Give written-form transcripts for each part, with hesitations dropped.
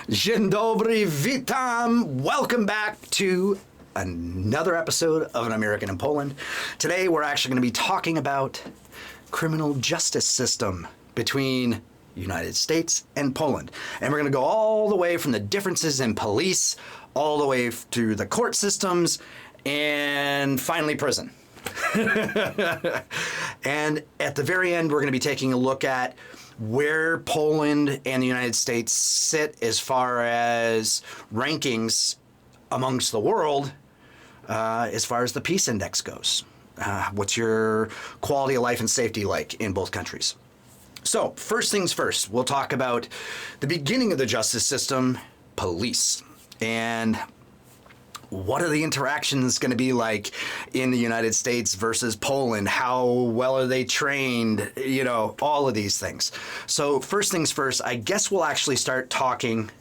Dzień dobry, witam. Welcome back to another episode of An American in Poland. Today we're actually going to be talking about criminal justice system between United States and Poland. And we're going to go all the way from the differences in police, all the way through the court systems, and finally prison. And at the very end, we're going to be taking a look at where Poland and the United States sit as far as rankings amongst the world, as far as the peace index goes. What's your quality of life and safety like in both countries? So, first things first, we'll talk about the beginning of the justice system, police. And what are the interactions going to be like in the United States versus Poland? How well are they trained? You know, all of these things. So first things first, I guess we'll actually start talking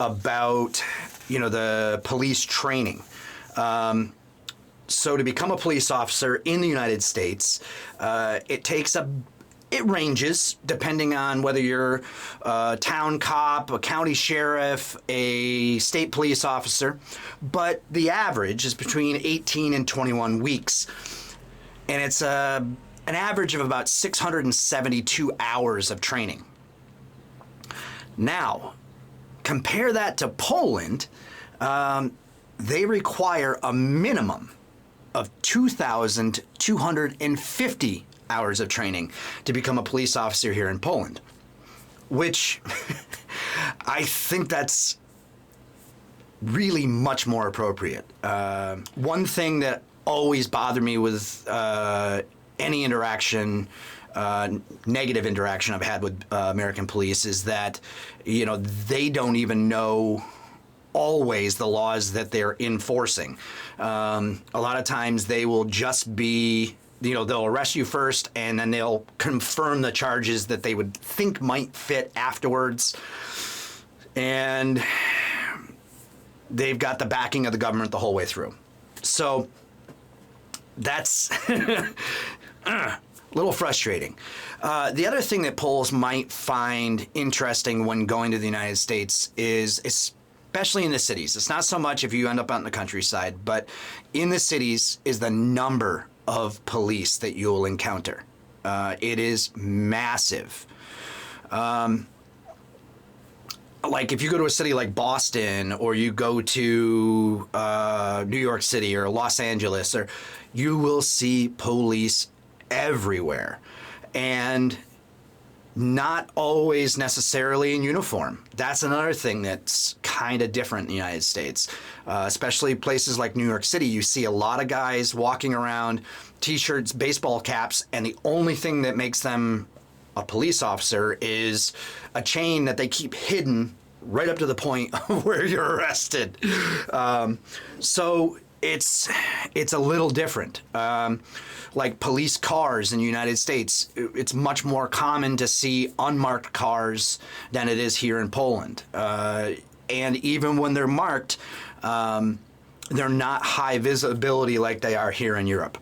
about, the police training. So to become a police officer in the United States, it ranges depending on whether you're a town cop, a county sheriff, a state police officer, but the average is between 18 and 21 weeks. And it's an average of about 672 hours of training. Now, compare that to Poland. They require a minimum of 2,250 hours of training to become a police officer here in Poland, which I think that's really much more appropriate. One thing that always bothered me with any interaction, negative interaction I've had with American police is that, they don't even know always the laws that they're enforcing. A lot of times they will just be they'll arrest you first and then they'll confirm the charges that they would think might fit afterwards. And they've got the backing of the government the whole way through. So that's a little frustrating. The other thing that Poles might find interesting when going to the United States is especially in the cities. It's not so much if you end up out in the countryside, but in the cities is the number of police that you'll encounter. It is massive. Like if you go to a city like Boston or you go to New York City or Los Angeles, you will see police everywhere. And not always necessarily in uniform. That's another thing that's kind of different in the United States, especially places like New York City. You see a lot of guys walking around, t-shirts, baseball caps, and the only thing that makes them a police officer is a chain that they keep hidden right up to the point of where you're arrested. So it's a little different. Like police cars in the United States, it's much more common to see unmarked cars than it is here in Poland. And even when they're marked, they're not high visibility like they are here in Europe.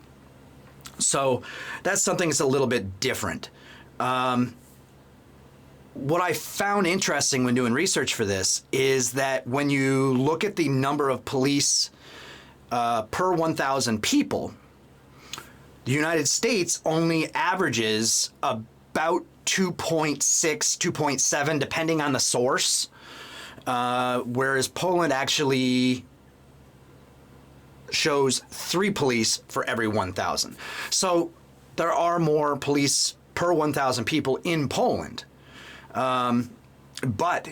So that's something that's a little bit different. What I found interesting when doing research for this is that when you look at the number of police per 1,000 people, the United States only averages about 2.6, 2.7, depending on the source, whereas Poland actually shows 3 police for every 1,000. So there are more police per 1,000 people in Poland, but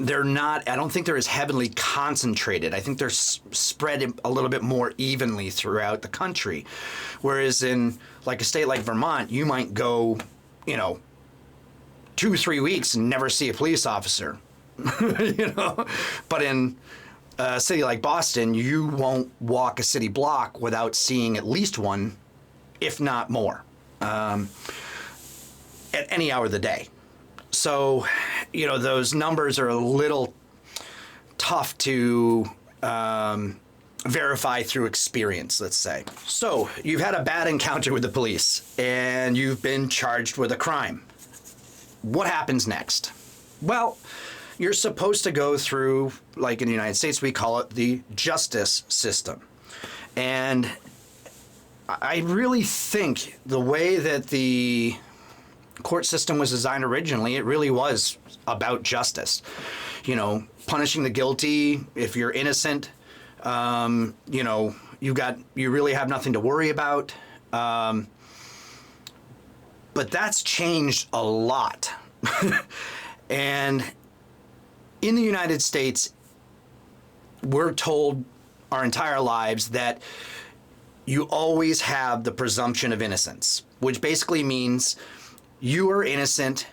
they're not, I don't think they're as heavily concentrated. I think they're spread a little bit more evenly throughout the country. Whereas in like a state like Vermont, you might go, 2-3 weeks and never see a police officer, But in a city like Boston, you won't walk a city block without seeing at least one, if not more, at any hour of the day. So, those numbers are a little tough to verify through experience, let's say. So, you've had a bad encounter with the police, and you've been charged with a crime. What happens next? Well, you're supposed to go through, like in the United States, we call it the justice system. And I really think the way that the court system was designed originally, it really was about justice. You know, punishing the guilty. If you're innocent, you know, you really have nothing to worry about. But that's changed a lot. And in the United States, we're told our entire lives that you always have the presumption of innocence, which basically means you are innocent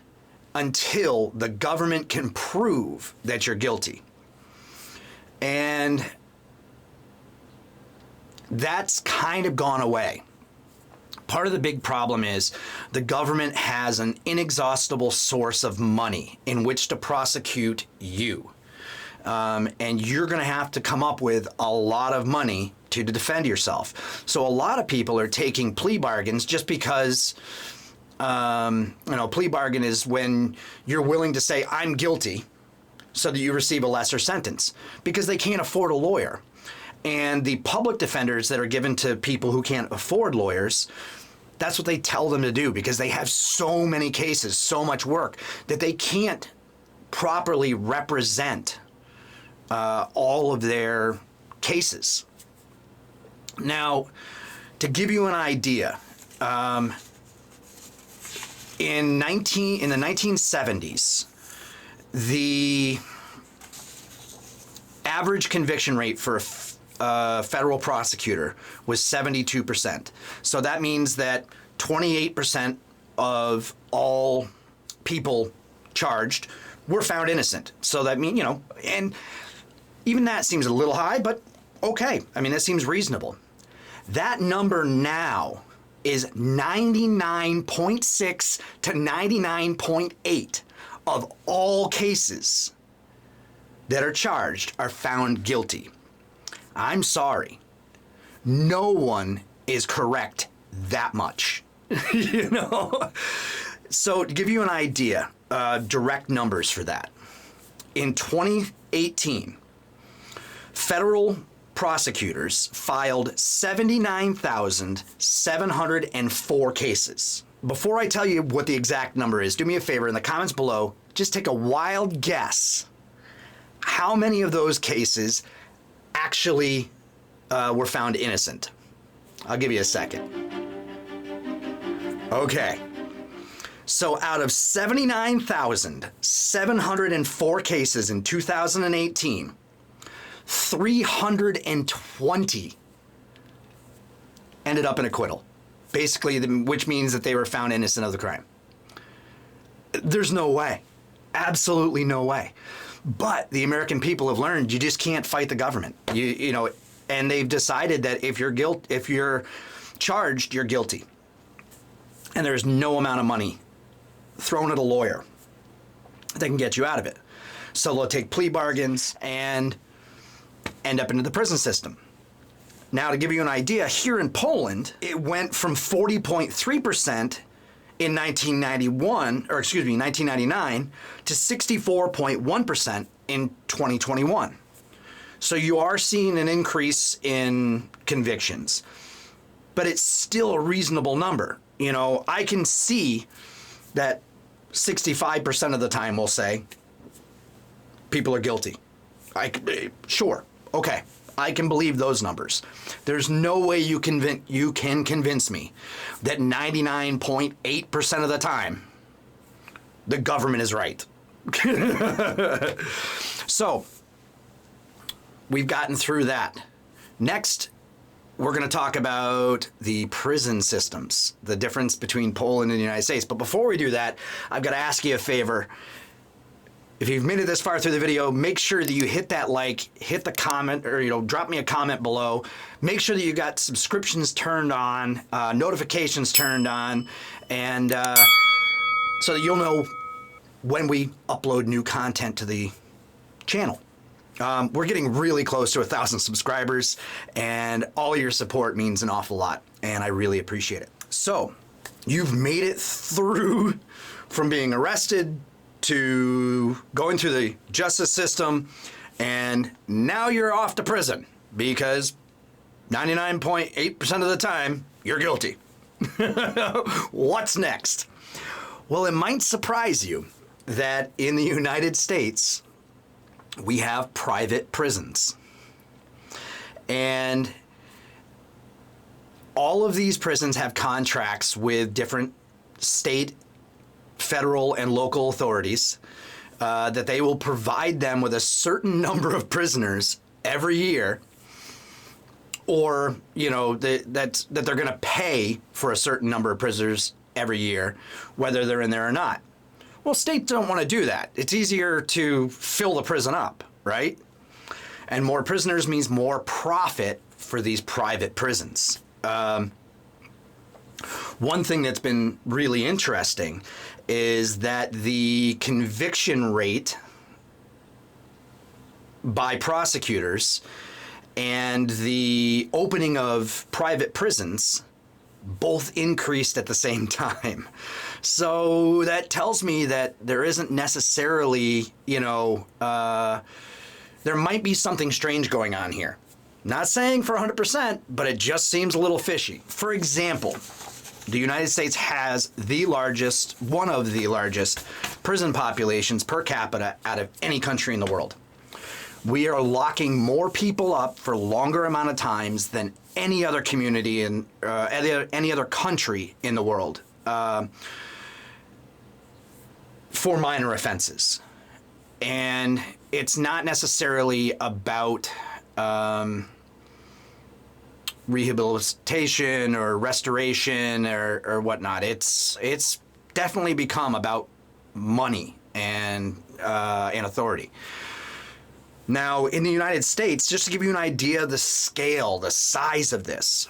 until the government can prove that you're guilty. And that's kind of gone away. Part of the big problem is the government has an inexhaustible source of money in which to prosecute you. And you're going to have to come up with a lot of money to defend yourself. So a lot of people are taking plea bargains just because, you know, plea bargain is when you're willing to say, I'm guilty, so that you receive a lesser sentence, because they can't afford a lawyer. And the public defenders that are given to people who can't afford lawyers, that's what they tell them to do, because they have so many cases, so much work, that they can't properly represent all of their cases. Now, to give you an idea, in the 1970s, the average conviction rate for a federal prosecutor was 72%. So that means that 28% of all people charged were found innocent. So that means, you know, and even that seems a little high, but okay. I mean, that seems reasonable. That number now is 99.6 to 99.8 of all cases that are charged are found guilty. I'm sorry. No one is correct that much. You know? So to give you an idea, direct numbers for that. In 2018, federal prosecutors filed 79,704 cases. Before I tell you what the exact number is, do me a favor in the comments below, just take a wild guess. How many of those cases actually were found innocent? I'll give you a second. Okay. So out of 79,704 cases in 2018, 320 ended up in acquittal. Basically, which means that they were found innocent of the crime. There's no way. Absolutely no way. But the American people have learned you just can't fight the government. You know, and they've decided that if you're charged, you're guilty. And there's no amount of money thrown at a lawyer that can get you out of it. So they'll take plea bargains and end up into the prison system. Now, to give you an idea, here in Poland, it went from 40.3% in 1999 to 64.1% in 2021. So you are seeing an increase in convictions, but it's still a reasonable number. You know, I can see that 65% of the time we'll say people are guilty. Sure, okay, I can believe those numbers. There's no way you can convince me that 99.8% of the time the government is right. So we've gotten through that. Next, we're going to talk about the prison systems, the difference between Poland and the United States. But before we do that, I've got to ask you a favor. If you've made it this far through the video, make sure that you hit that like, hit the comment, or, you know, drop me a comment below. Make sure that you got subscriptions turned on, notifications turned on, and so that you'll know when we upload new content to the channel. We're getting really close to 1,000 subscribers, and all your support means an awful lot, and I really appreciate it. So, you've made it through from being arrested to going through the justice system, and now you're off to prison because 99.8% of the time you're guilty. What's next? Well, it might surprise you that in the United States, we have private prisons. And all of these prisons have contracts with different state, federal, and local authorities that they will provide them with a certain number of prisoners every year, or that they're going to pay for a certain number of prisoners every year, whether they're in there or not. Well, states don't want to do that. It's easier to fill the prison up, right? And more prisoners means more profit for these private prisons. One thing that's been really interesting is that the conviction rate by prosecutors and the opening of private prisons both increased at the same time. So that tells me that there isn't necessarily, there might be something strange going on here. Not saying for 100%, but it just seems a little fishy. For example, the United States has one of the largest prison populations per capita out of any country in the world. We are locking more people up for longer amount of times than any other community in any other country in the world for minor offenses. And it's not necessarily about rehabilitation or restoration or whatnot. It's definitely become about money and authority. Now, in the United States, just to give you an idea of the scale, the size of this,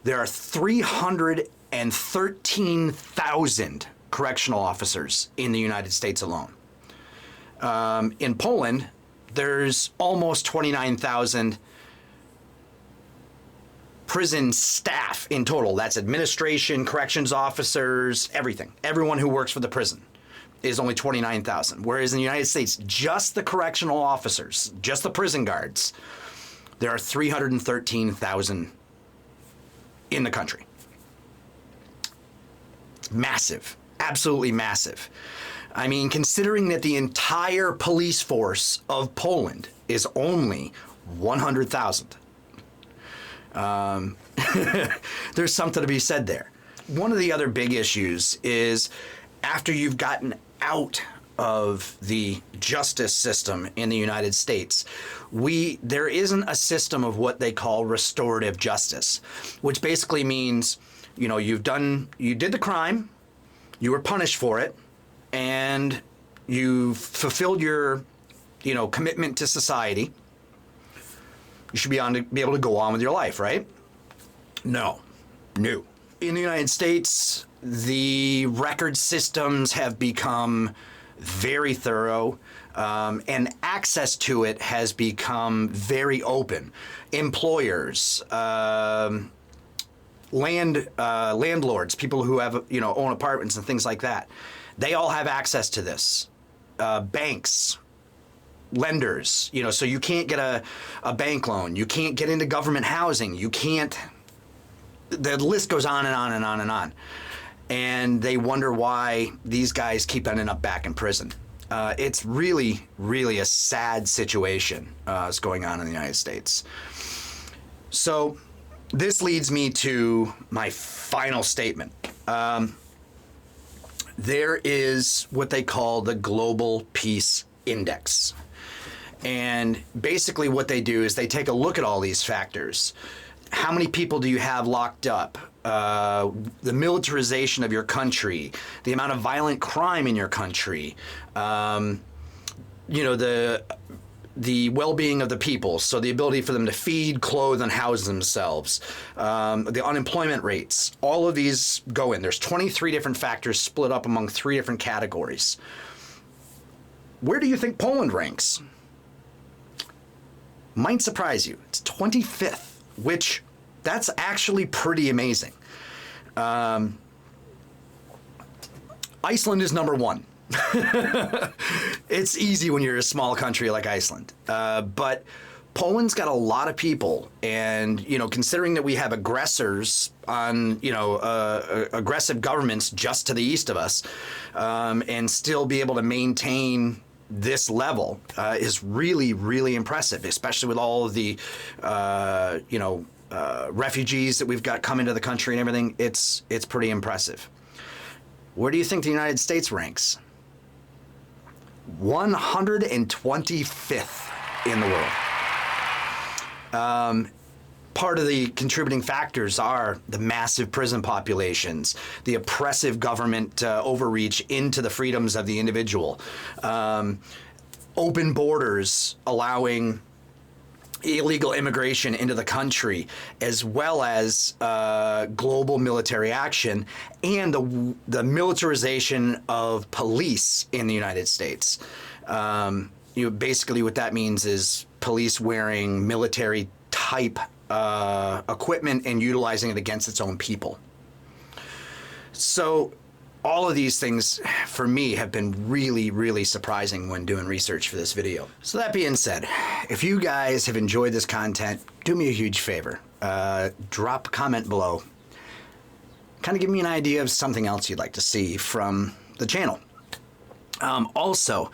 there are 313,000 correctional officers in the United States alone. In Poland, there's almost 29,000 prison staff in total. That's administration, corrections officers, everything. Everyone who works for the prison is only 29,000. Whereas in the United States, just the correctional officers, just the prison guards, there are 313,000 in the country. It's massive, absolutely massive. I mean, considering that the entire police force of Poland is only 100,000. There's something to be said there. One of the other big issues is after you've gotten out of the justice system in the United States, there isn't a system of what they call restorative justice, which basically means, you did the crime, you were punished for it, and you fulfilled your, commitment to society. You should be able to go on with your life, right? No. In the United States, the record systems have become very thorough, and access to it has become very open. Employers, landlords, people who have, own apartments and things like that, they all have access to this. Banks, lenders, so you can't get a bank loan. You can't get into government housing. You can't. The list goes on and on and on and on. And they wonder why these guys keep ending up back in prison. It's really, really a sad situation that's going on in the United States. So this leads me to my final statement. There is what they call the Global Peace Index. And basically what they do is they take a look at all these factors. How many people do you have locked up? The militarization of your country, the amount of violent crime in your country, the well-being of the people, so the ability for them to feed, clothe, and house themselves, the unemployment rates, all of these go in. There's 23 different factors split up among 3 different categories. Where do you think Poland ranks? Might surprise you. It's 25th, which that's actually pretty amazing. Iceland is number 1. It's easy when you're a small country like Iceland. But Poland's got a lot of people, and considering that we have aggressors on, aggressive governments just to the east of us, and still be able to maintain this level is really, really impressive, especially with all of the, refugees that we've got coming to the country and everything. It's pretty impressive. Where do you think the United States ranks? 125th in the world. Part of the contributing factors are the massive prison populations, the oppressive government overreach into the freedoms of the individual, open borders allowing illegal immigration into the country, as well as global military action, and the militarization of police in the United States. Basically what that means is police wearing military type equipment and utilizing it against its own people. So all of these things for me have been really, really surprising when doing research for this video. So that being said, if you guys have enjoyed this content, do me a huge favor. Drop a comment below. Kind of give me an idea of something else you'd like to see from the channel. Also,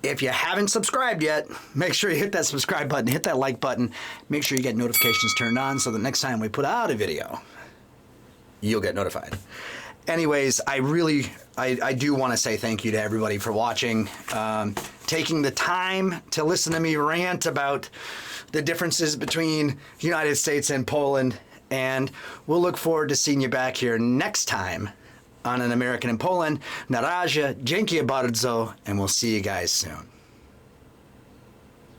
if you haven't subscribed yet, make sure you hit that subscribe button, hit that like button, make sure you get notifications turned on so that next time we put out a video, you'll get notified. Anyways, I do want to say thank you to everybody for watching, taking the time to listen to me rant about the differences between the United States and Poland, and we'll look forward to seeing you back here next time on An American in Poland. Na razie, dziękuję bardzo, and we'll see you guys soon.